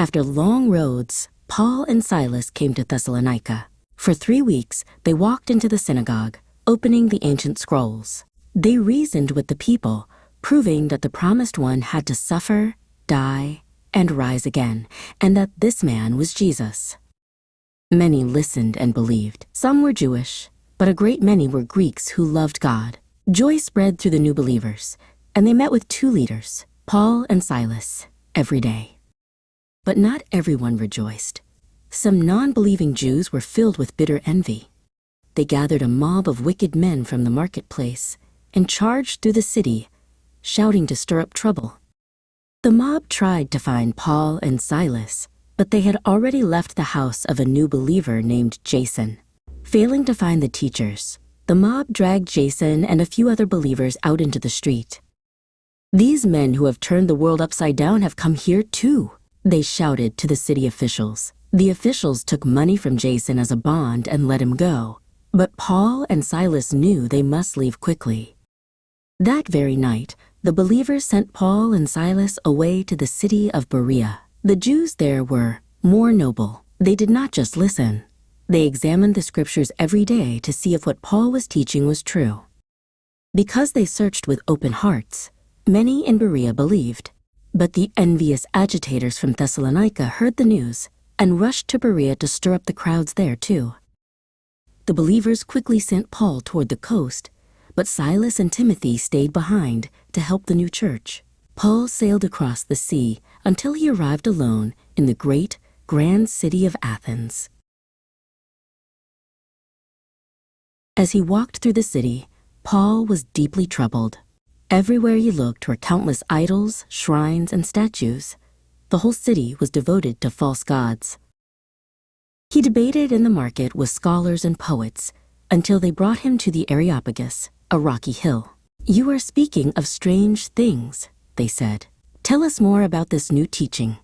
After long roads, Paul and Silas came to Thessalonica. For 3 weeks, they walked into the synagogue, opening the ancient scrolls. They reasoned with the people, proving that the promised one had to suffer, die, and rise again, and that this man was Jesus. Many listened and believed. Some were Jewish, but a great many were Greeks who loved God. Joy spread through the new believers, and they met with 2 leaders, Paul and Silas, every day. But not everyone rejoiced. Some non-believing Jews were filled with bitter envy. They gathered a mob of wicked men from the marketplace and charged through the city, shouting to stir up trouble. The mob tried to find Paul and Silas, but they had already left the house of a new believer named Jason. Failing to find the teachers, the mob dragged Jason and a few other believers out into the street. "These men who have turned the world upside down have come here too," they shouted to the city officials. The officials took money from Jason as a bond and let him go, but Paul and Silas knew they must leave quickly. That very night, the believers sent Paul and Silas away to the city of Berea. The Jews there were more noble. They did not just listen. They examined the scriptures every day to see if what Paul was teaching was true. Because they searched with open hearts, many in Berea believed. But the envious agitators from Thessalonica heard the news and rushed to Berea to stir up the crowds there too. The believers quickly sent Paul toward the coast, but Silas and Timothy stayed behind to help the new church. Paul sailed across the sea until he arrived alone in the great, grand city of Athens. As he walked through the city, Paul was deeply troubled. Everywhere he looked were countless idols, shrines, and statues. The whole city was devoted to false gods. He debated in the market with scholars and poets until they brought him to the Areopagus, a rocky hill. "You are speaking of strange things," they said. "Tell us more about this new teaching."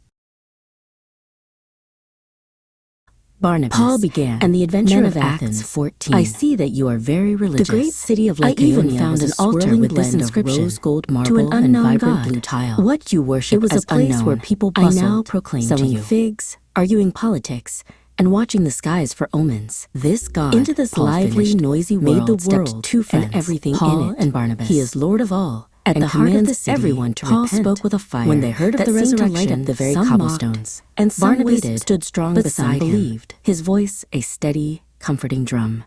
Barnabas, Paul began, and the adventure of Athens 14. "I see that you are very religious. The great city of Lycaonia, I even found an altar with this inscription, rose gold marble to an unknown and vibrant God. Blue tile. What you worship is a place unknown. Where people bustled, I now proclaim selling to you. Figs, arguing politics, and watching the skies for omens. This God, into this Paul lively, finished, noisy world, made the world 2 friends, and everything Paul in it, and Barnabas. He is Lord of all. At the heart of the city, everyone to Paul repent. Spoke with a fire. When they heard of the resurrection, light up the very cobblestones, and some Barnabas waited, stood strong, but some believed. His voice a steady, comforting drum.